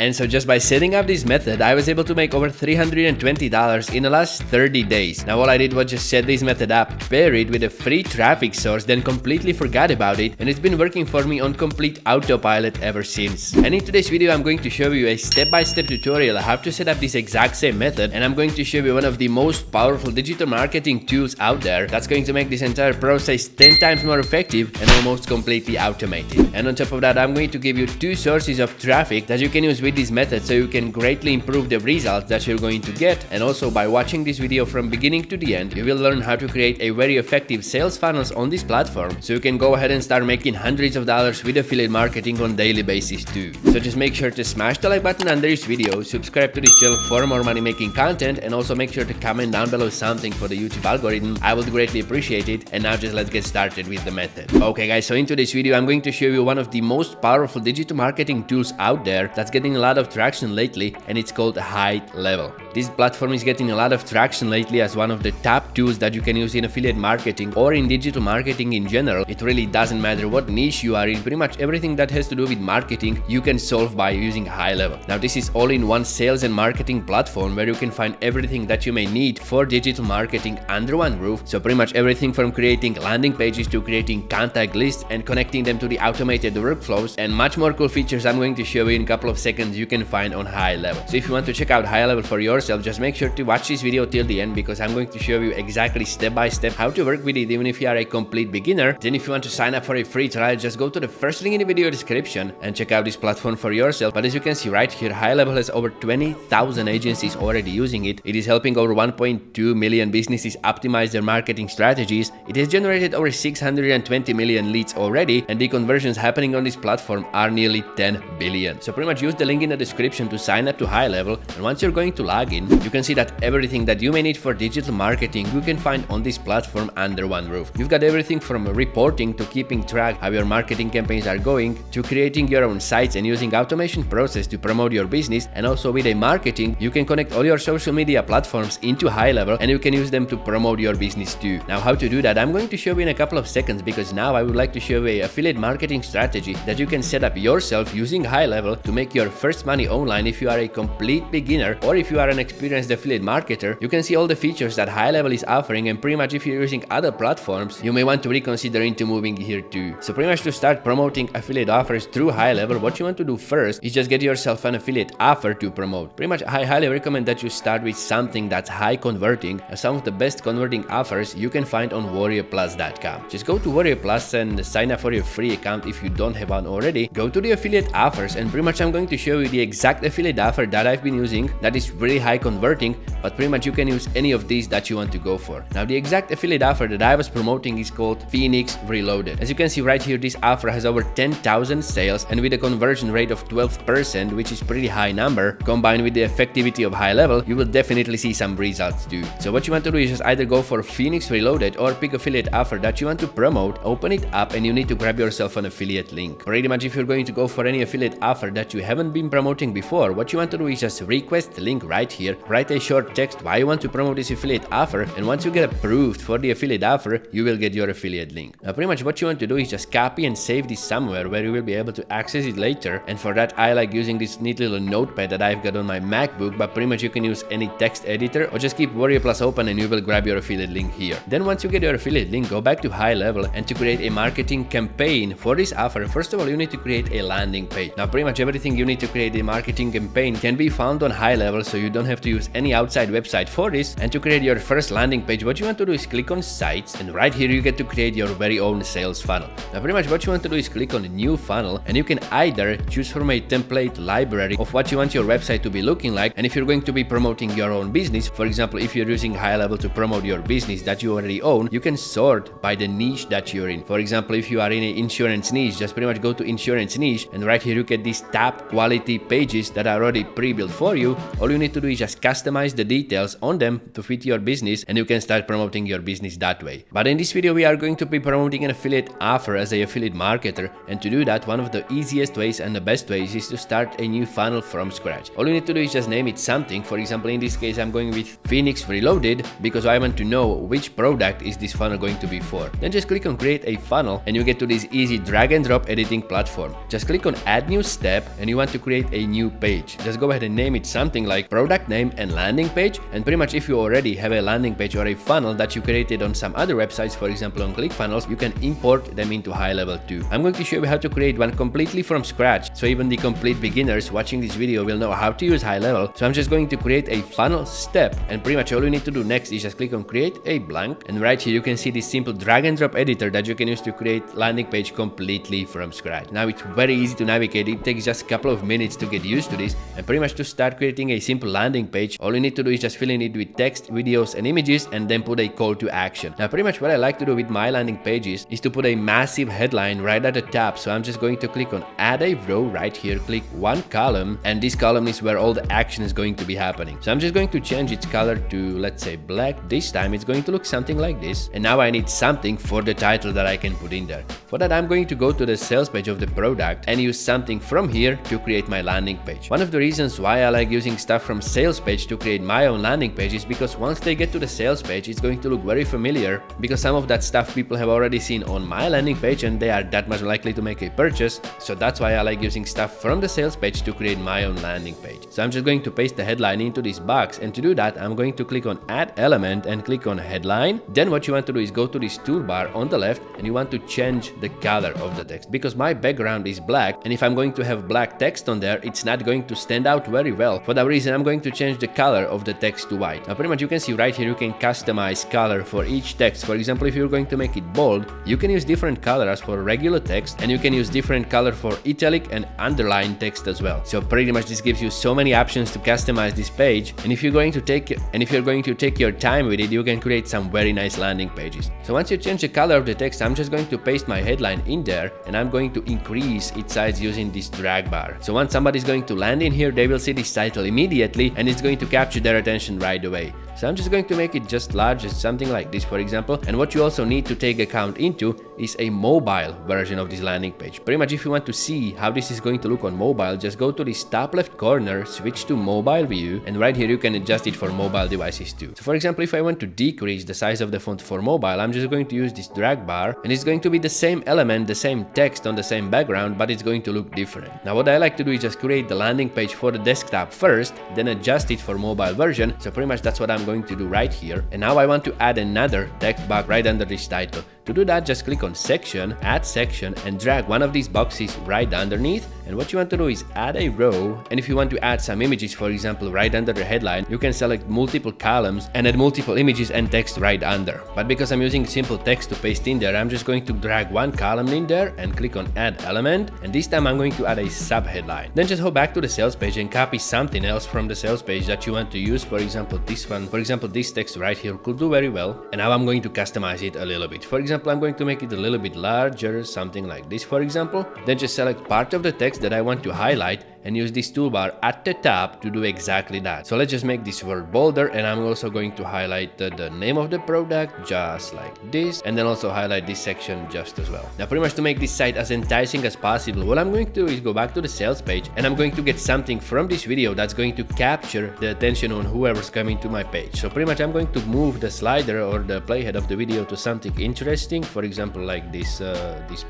And so just by setting up this method, I was able to make over $320 in the last 30 days. Now all I did was just set this method up, pair it with a free traffic source, then completely forgot about it, and it's been working for me on complete autopilot ever since. And in today's video, I'm going to show you a step-by-step tutorial how to set up this exact same method, and I'm going to show you one of the most powerful digital marketing tools out there that's going to make this entire process 10 times more effective and almost completely automated. And on top of that, I'm going to give you 2 sources of traffic that you can use with this method so you can greatly improve the results that you're going to get. And also by watching this video from beginning to the end, you will learn how to create a very effective sales funnels on this platform so you can go ahead and start making hundreds of dollars with affiliate marketing on a daily basis too. So just make sure to smash the like button under this video, subscribe to this channel for more money making content, and also make sure to comment down below something for the YouTube algorithm. I would greatly appreciate it. And now just let's get started with the method. Okay guys, so into this video I'm going to show you one of the most powerful digital marketing tools out there that's getting a lot of traction lately, and it's called HighLevel. This platform is getting a lot of traction lately as one of the top tools that you can use in affiliate marketing or in digital marketing in general. It really doesn't matter what niche you are in, pretty much everything that has to do with marketing you can solve by using HighLevel. Now this is all-in-one sales and marketing platform where you can find everything that you may need for digital marketing under one roof. So pretty much everything from creating landing pages to creating contact lists and connecting them to the automated workflows, and much more cool features I'm going to show you in a couple of seconds you can find on HighLevel. So if you want to check out HighLevel for yourself, just make sure to watch this video till the end, because I'm going to show you exactly step by step how to work with it even if you are a complete beginner. Then if you want to sign up for a free trial, just go to the first link in the video description and check out this platform for yourself. But as you can see right here, HighLevel has over 20,000 agencies already using it. It is helping over 1.2 million businesses optimize their marketing strategies. It has generated over 620 million leads already, and the conversions happening on this platform are nearly 10 billion. So pretty much use the link in the description to sign up to HighLevel, and once you're going to log in, you can see that everything that you may need for digital marketing you can find on this platform under one roof. You've got everything from reporting to keeping track how your marketing campaigns are going, to creating your own sites and using automation process to promote your business. And also with a marketing, you can connect all your social media platforms into HighLevel and you can use them to promote your business too. Now how to do that I'm going to show you in a couple of seconds, because now I would like to show you an affiliate marketing strategy that you can set up yourself using HighLevel to make your first money online if you are a complete beginner or if you are an experienced affiliate marketer. You can see all the features that HighLevel is offering, and pretty much if you're using other platforms you may want to reconsider into moving here too. So pretty much to start promoting affiliate offers through HighLevel, what you want to do first is just get yourself an affiliate offer to promote. Pretty much I highly recommend that you start with something that's high converting. Some of the best converting offers you can find on warriorplus.com. Just go to Warrior Plus and sign up for your free account if you don't have one already. Go to the affiliate offers, and pretty much I'm going to show you the exact affiliate offer that I've been using that is really high converting, but pretty much you can use any of these that you want to go for. Now the exact affiliate offer that I was promoting is called Phoenix Reloaded. As you can see right here, this offer has over 10,000 sales, and with a conversion rate of 12%, which is pretty high number, combined with the effectivity of HighLevel, you will definitely see some results too. So what you want to do is just either go for Phoenix Reloaded or pick affiliate offer that you want to promote, open it up, and you need to grab yourself an affiliate link. Pretty much if you're going to go for any affiliate offer that you haven't been promoting before, what you want to do is just request link right here, write a short text why you want to promote this affiliate offer, and once you get approved for the affiliate offer, you will get your affiliate link. Now pretty much what you want to do is just copy and save this somewhere where you will be able to access it later, and for that I like using this neat little notepad that I've got on my MacBook, but pretty much you can use any text editor or just keep Warrior Plus open and you will grab your affiliate link here. Then once you get your affiliate link, go back to HighLevel, and to create a marketing campaign for this offer, first of all you need to create a landing page. Now pretty much everything you need to create a marketing campaign can be found on HighLevel, so you don't have to use any outside website for this. And to create your first landing page, what you want to do is click on sites, and right here you get to create your very own sales funnel. Now pretty much what you want to do is click on a new funnel, and you can either choose from a template library of what you want your website to be looking like. And if you're going to be promoting your own business, for example if you're using HighLevel to promote your business that you already own, you can sort by the niche that you're in. For example, if you are in an insurance niche, just pretty much go to insurance niche, and right here you get these top quality pages that are already pre-built for you. All you need to do is just customize the details on them to fit your business, and you can start promoting your business that way. But in this video we are going to be promoting an affiliate offer as an affiliate marketer, and to do that one of the easiest ways and the best ways is to start a new funnel from scratch. All you need to do is just name it something. For example, in this case I'm going with Phoenix Reloaded because I want to know which product is this funnel going to be for. Then just click on create a funnel and you get to this easy drag and drop editing platform. Just click on add new step and you want to create a new page. Just go ahead and name it something like product name and landing page, and pretty much if you already have a landing page or a funnel that you created on some other websites, for example on ClickFunnels, you can import them into HighLevel too. I'm going to show you how to create one completely from scratch, so even the complete beginners watching this video will know how to use HighLevel. So I'm just going to create a funnel step, and pretty much all you need to do next is just click on create a blank, and right here you can see this simple drag and drop editor that you can use to create landing page completely from scratch. Now it's very easy to navigate. It takes just a couple of minutes to get used to this, and pretty much to start creating a simple landing page, all you need to do is just fill in it with text, videos and images, and then put a call to action. Now pretty much what I like to do with my landing pages is to put a massive headline right at the top. So I'm just going to click on add a row right here, click one column, and this column is where all the action is going to be happening. So I'm just going to change its color to, let's say, black. This time it's going to look something like this, and now I need something for the title that I can put in there. For that I'm going to go to the sales page of the product and use something from here to create my landing page. One of the reasons why I like using stuff from sales page to create my own landing page is because once they get to the sales page, it's going to look very familiar, because some of that stuff people have already seen on my landing page and they are that much likely to make a purchase. So that's why I like using stuff from the sales page to create my own landing page. So I'm just going to paste the headline into this box, and to do that I'm going to click on add element and click on headline. Then what you want to do is go to this toolbar on the left and you want to change the color of the text, because my background is black, and if I'm going to have black text on there, it's not going to stand out very well. For that reason I'm going to change the color of the text to white. Now pretty much you can see right here you can customize color for each text. For example, if you're going to make it bold, you can use different colors for regular text, and you can use different color for italic and underline text as well. So pretty much this gives you so many options to customize this page, and if you're going to take your time with it, you can create some very nice landing pages. So once you change the color of the text, I'm just going to paste my headline in there, and I'm going to increase its size using this drag bar. So once somebody's going to land in here, they will see this title immediately and it's going to capture their attention right away. So I'm just going to make it just large, something like this, for example. And what you also need to take account into is a mobile version of this landing page. Pretty much if you want to see how this is going to look on mobile, just go to this top left corner, switch to mobile view, and right here you can adjust it for mobile devices too. So for example, if I want to decrease the size of the font for mobile, I'm just going to use this drag bar, and it's going to be the same element, the same text on the same background, but it's going to look different. Now what I like to do is just create the landing page for the desktop first, then adjust it for mobile version. So pretty much that's what I'm going to do right here. And now I want to add another text box right under this title. To do that, just click on section, add section, and drag one of these boxes right underneath. And what you want to do is add a row, and if you want to add some images, for example right under the headline, you can select multiple columns and add multiple images and text right under. But because I'm using simple text to paste in there, I'm just going to drag one column in there and click on add element, and this time I'm going to add a sub headline. Then just go back to the sales page and copy something else from the sales page that you want to use. For example this one, for example this text right here could do very well, and now I'm going to customize it a little bit. For example, I'm going to make it a little bit larger, something like this, for example. Then just select part of the text that I want to highlight and use this toolbar at the top to do exactly that. So let's just make this word bolder, and I'm also going to highlight the name of the product just like this, and then also highlight this section just as well. Now pretty much to make this site as enticing as possible, what I'm going to do is go back to the sales page, and I'm going to get something from this video that's going to capture the attention on whoever's coming to my page. So pretty much I'm going to move the slider or the playhead of the video to something interesting, for example like this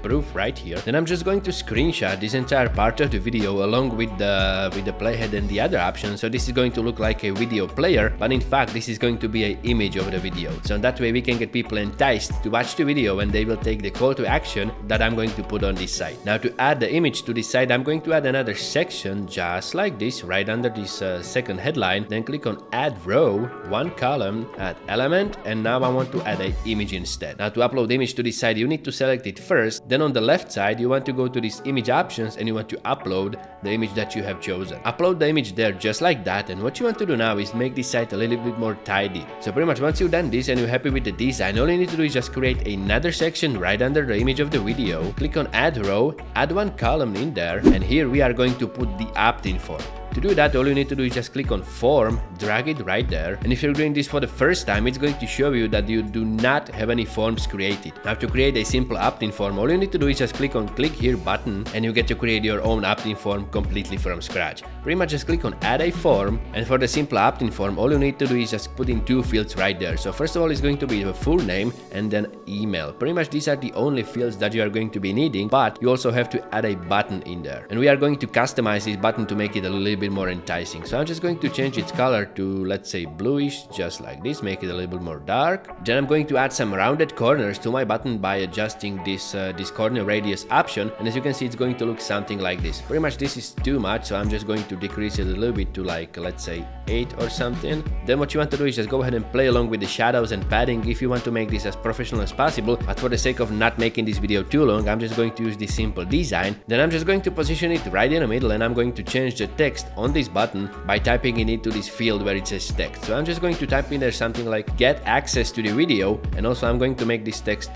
proof right here. Then I'm just going to screenshot this entire part of the video along with the playhead and the other options. So this is going to look like a video player, but in fact this is going to be an image of the video. So that way we can get people enticed to watch the video, and they will take the call to action that I'm going to put on this site. Now to add the image to this site, I'm going to add another section just like this right under this second headline. Then click on add row, one column, add element, and now I want to add an image instead. Now to upload the image to this site, you need to select it first. Then on the left side you want to go to this image options and you want to upload the image that you have chosen. Upload the image there just like that, and what you want to do now is make this site a little bit more tidy. So pretty much once you've done this and you're happy with the design, all you need to do is just create another section right under the image of the video. Click on add row, add one column in there, and here we are going to put the opt-in form. To do that, all you need to do is just click on form, drag it right there, and if you're doing this for the first time, it's going to show you that you do not have any forms created. Now to create a simple opt-in form, all you need to do is just click on click here button, and you get to create your own opt-in form completely from scratch. Pretty much just click on add a form, and for the simple opt-in form, all you need to do is just put in 2 fields right there. So first of all, it's going to be the full name and then email. Pretty much these are the only fields that you are going to be needing, but you also have to add a button in there. And we are going to customize this button to make it a little bit more enticing. So I'm just going to change its color to, let's say, bluish, just like this, make it a little bit more dark. Then I'm going to add some rounded corners to my button by adjusting this corner radius option, and as you can see, it's going to look something like this. Pretty much this is too much, so I'm just going to decrease it a little bit to, like, let's say 8 or something. Then what you want to do is just go ahead and play along with the shadows and padding if you want to make this as professional as possible, but for the sake of not making this video too long, I'm just going to use this simple design. Then I'm just going to position it right in the middle, and I'm going to change the text on this button by typing it into this field where it says text. So I'm just going to type in there something like get access to the video, and also I'm going to make this text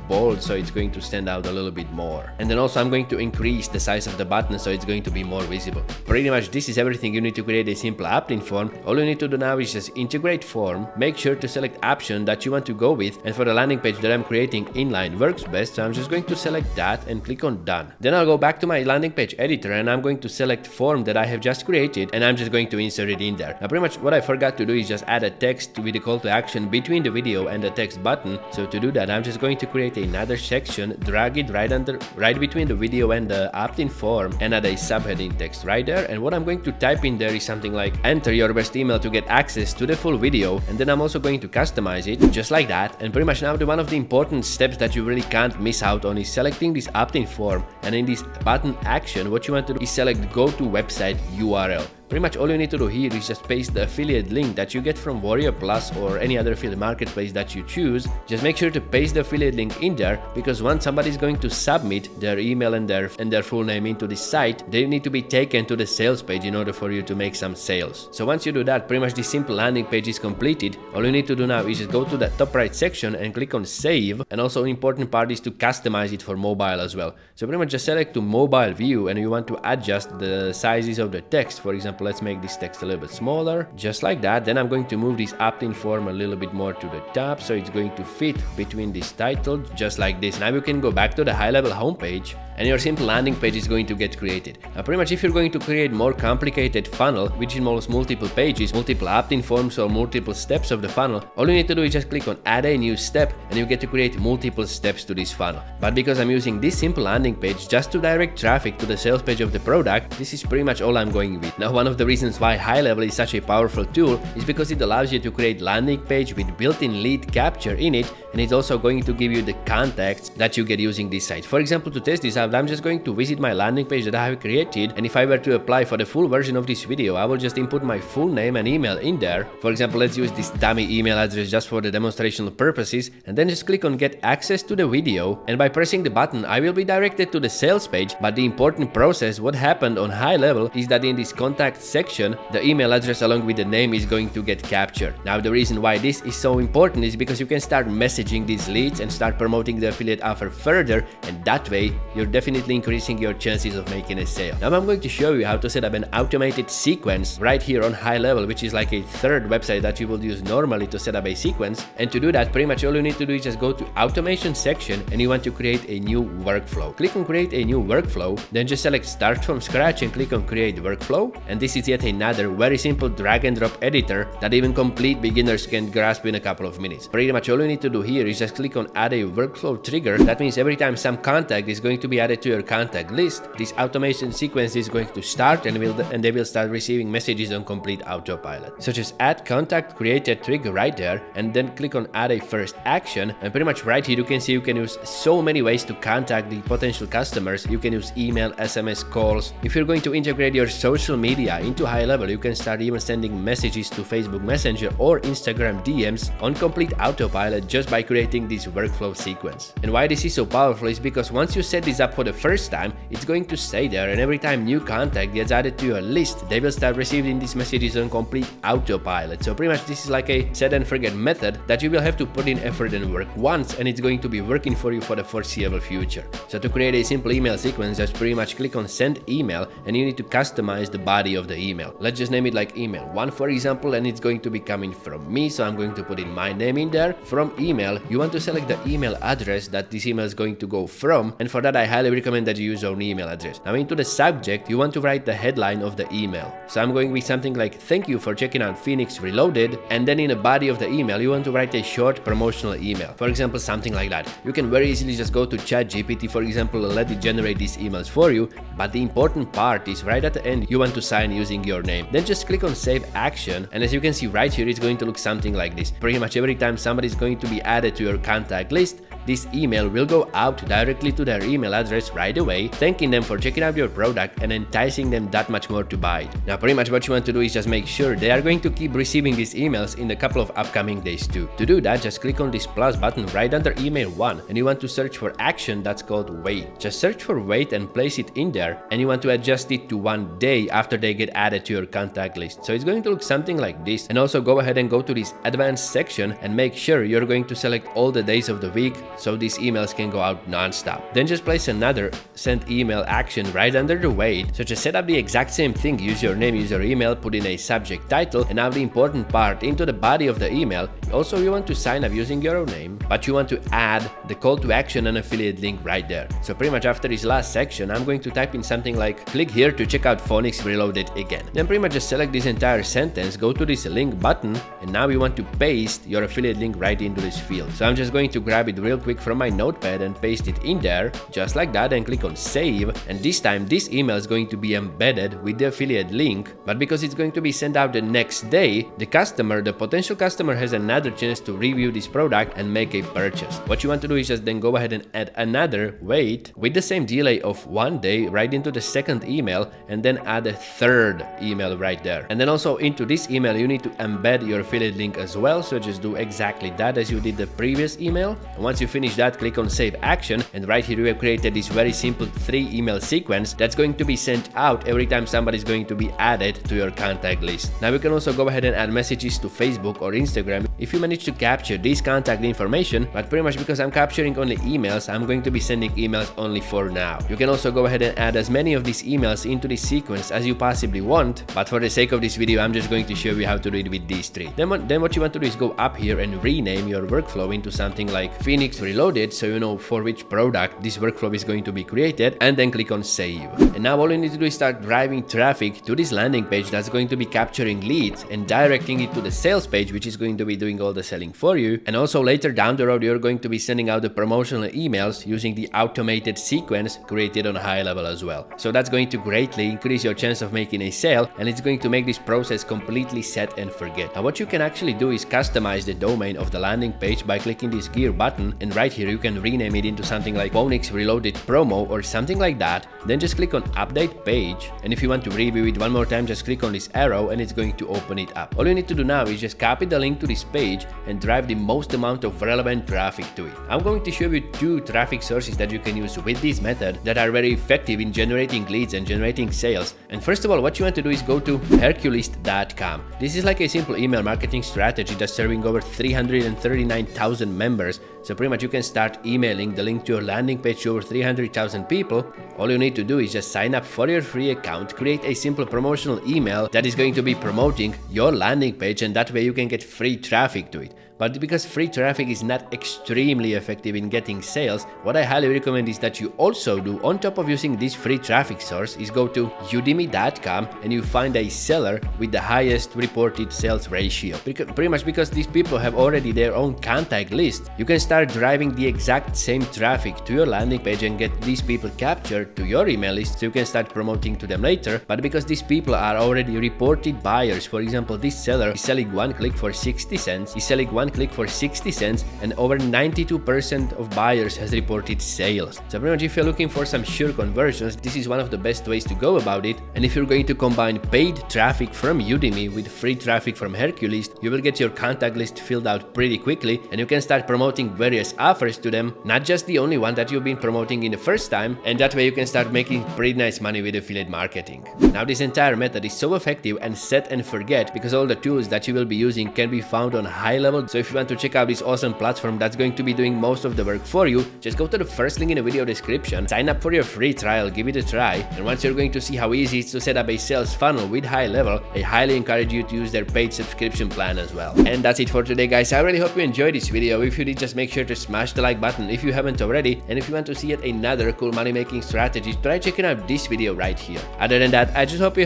bold so it's going to stand out a little bit more. And then also I'm going to increase the size of the button so it's going to be more visible. Pretty much this is everything you need to create a simple opt-in form. All you need to do now is just integrate form, make sure to select option that you want to go with, and for the landing page that I'm creating, inline works best, so I'm just going to select that and click on done. Then I'll go back to my landing page editor, and I'm going to select form that I have just created, and I'm just going to insert it in there. Now pretty much what I forgot to do is just add a text with a call to action between the video and the text button. So to do that, I'm just going to create another section, drag it right between the video and the opt-in form, and add a subheading text right there. And what I'm going to type in there is something like enter your best email to get access to the full video, and then I'm also going to customize it just like that. And pretty much now one of the important steps that you really can't miss out on is selecting this opt-in form, and in this button action, what you want to do is select go to website URL. Pretty much all you need to do here is just paste the affiliate link that you get from Warrior Plus or any other affiliate marketplace that you choose. Just make sure to paste the affiliate link in there, because once somebody is going to submit their email and their full name into this site, they need to be taken to the sales page in order for you to make some sales. So once you do that, pretty much this simple landing page is completed. All you need to do now is just go to the top right section and click on save, and also an important part is to customize it for mobile as well. So pretty much just select to mobile view, and you want to adjust the sizes of the text. For example, let's make this text a little bit smaller, just like that. Then I'm going to move this opt-in form a little bit more to the top, so it's going to fit between this title, just like this. Now you can go back to the HighLevel homepage, and your simple landing page is going to get created. Now pretty much if you're going to create more complicated funnel, which involves multiple pages, multiple opt-in forms, or multiple steps of the funnel, all you need to do is just click on add a new step, and you get to create multiple steps to this funnel. But because I'm using this simple landing page just to direct traffic to the sales page of the product, this is pretty much all I'm going with. Now one of the reasons why HighLevel is such a powerful tool is because it allows you to create landing page with built-in lead capture in it, and it's also going to give you the contacts that you get using this site. For example, to test this out, I'm just going to visit my landing page that I have created, and if I were to apply for the full version of this video, I will just input my full name and email in there. For example, let's use this dummy email address just for the demonstrational purposes, and then just click on get access to the video, and by pressing the button, I will be directed to the sales page. But the important process, what happened on HighLevel, is that in this contact section, the email address along with the name is going to get captured. Now the reason why this is so important is because you can start messaging these leads and start promoting the affiliate offer further, and that way you're definitely increasing your chances of making a sale. Now I'm going to show you how to set up an automated sequence right here on HighLevel, which is like a third website that you would use normally to set up a sequence. And to do that, pretty much all you need to do is just go to automation section, and you want to create a new workflow. Click on create a new workflow, then just select start from scratch and click on create workflow. And this is yet another very simple drag and drop editor that even complete beginners can grasp in a couple of minutes. Pretty much all you need to do here is just click on add a workflow trigger. That means every time some contact is going to be added to your contact list, this automation sequence is going to start, and they will start receiving messages on complete autopilot. So just add contact, create a trigger right there, and then click on add a first action, and pretty much right here you can see you can use so many ways to contact the potential customers. You can use email, SMS, calls. If you're going to integrate your social media into HighLevel, you can start even sending messages to Facebook Messenger or Instagram DMs on complete autopilot just by creating this workflow sequence. And why this is so powerful is because once you set this up for the first time, it's going to stay there, and every time new contact gets added to your list, they will start receiving these messages on complete autopilot. So pretty much this is like a set and forget method that you will have to put in effort and work once, and it's going to be working for you for the foreseeable future. So to create a simple email sequence, just pretty much click on send email, and you need to customize the body of the email. Let's just name it like email 1 for example, and it's going to be coming from me, so I'm going to put in my name in there. From email, you want to select the email address that this email is going to go from, and for that I highly recommend that you use your own email address. Now into the subject, you want to write the headline of the email. So I'm going with something like thank you for checking out Phoenix Reloaded, and then in the body of the email you want to write a short promotional email. For example, something like that. You can very easily just go to ChatGPT for example and let it generate these emails for you, but the important part is right at the end you want to sign using your name. Then just click on save action, and as you can see right here, it's going to look something like this. Pretty much every time somebody is going to be added to your contact list, this email will go out directly to their email address right away, thanking them for checking out your product and enticing them that much more to buy it. Now pretty much what you want to do is just make sure they are going to keep receiving these emails in a couple of upcoming days too. To do that, just click on this plus button right under email 1, and you want to search for action that's called wait. Just search for wait and place it in there, and you want to adjust it to 1 day after they get added to your contact list. So it's going to look something like this. And also go ahead and go to this advanced section and make sure you're going to select all the days of the week, so these emails can go out non-stop. Then just place another send email action right under the wait. So just set up the exact same thing, use your name, use your email, put in a subject title, and now the important part, into the body of the email, also you want to sign up using your own name, but you want to add the call to action and affiliate link right there. So pretty much after this last section, I'm going to type in something like click here to check out Phoenix Reloaded again. Then pretty much just select this entire sentence, go to this link button, and now you want to paste your affiliate link right into this field. So I'm just going to grab it real quick from my notepad and paste it in there just like that, and click on save. And this time this email is going to be embedded with the affiliate link, but because it's going to be sent out the next day, the potential customer has another chance to review this product and make a purchase. What you want to do is just then go ahead and add another wait with the same delay of 1 day right into the second email, and then add a third email right there. And then also into this email you need to embed your affiliate link as well, so just do exactly that as you did the previous email. And once you finish that, click on save action, and right here we have created this very simple 3 email sequence that's going to be sent out every time somebody is going to be added to your contact list. Now you can also go ahead and add messages to Facebook or Instagram if you manage to capture this contact information, but pretty much because I'm capturing only emails, I'm going to be sending emails only for now. You can also go ahead and add as many of these emails into this sequence as you possibly want, but for the sake of this video I'm just going to show you how to do it with these 3. Then what you want to do is go up here and rename your workflow into something like Phoenix Reloaded, so you know for which product this workflow is going to be created, and then click on save. And now all you need to do is start driving traffic to this landing page that's going to be capturing leads and directing it to the sales page, which is going to be doing all the selling for you. And also later down the road you're going to be sending out the promotional emails using the automated sequence created on HighLevel as well. So that's going to greatly increase your chance of making a sale, and it's going to make this process completely set and forget. Now what you can actually do is customize the domain of the landing page by clicking this gear button, and right here you can rename it into something like Phoenix Reloaded Promo or something like that. Then just click on update page, and if you want to review it one more time, just click on this arrow and it's going to open it up. All you need to do now is just copy the link to this page and drive the most amount of relevant traffic to it. I'm going to show you 2 traffic sources that you can use with this method that are very effective in generating leads and generating sales. And first of all, what you want to do is go to Hercules.com. This is like a simple email marketing strategy that's serving over 339,000 members. So pretty much you can start emailing the link to your landing page to over 300,000 people. All you need to do is just sign up for your free account, create a simple promotional email that is going to be promoting your landing page, and that way you can get free traffic to it. But because free traffic is not extremely effective in getting sales, what I highly recommend is that you also do, on top of using this free traffic source, is go to udemy.com and you find a seller with the highest reported sales ratio. Pretty much because these people have already their own contact list, you can start driving the exact same traffic to your landing page and get these people captured to your email list so you can start promoting to them later. But because these people are already reported buyers, for example, this seller is selling 1 click for 60 cents, he's selling 1 one click for 60 cents, and over 92% of buyers has reported sales. So pretty much if you're looking for some sure conversions, this is one of the best ways to go about it. And if you're going to combine paid traffic from Udemy with free traffic from Hercules, you will get your contact list filled out pretty quickly, and you can start promoting various offers to them, not just the only one that you've been promoting in the first time, and that way you can start making pretty nice money with affiliate marketing. Now this entire method is so effective and set and forget because all the tools that you will be using can be found on HighLevel. So if you want to check out this awesome platform that's going to be doing most of the work for you, just go to the first link in the video description, sign up for your free trial, give it a try, and once you're going to see how easy it's to set up a sales funnel with HighLevel, I highly encourage you to use their paid subscription plan as well. And that's it for today, guys. I really hope you enjoyed this video. If you did, just make sure to smash the like button if you haven't already, and if you want to see yet another cool money making strategy, try checking out this video right here. Other than that, I just hope you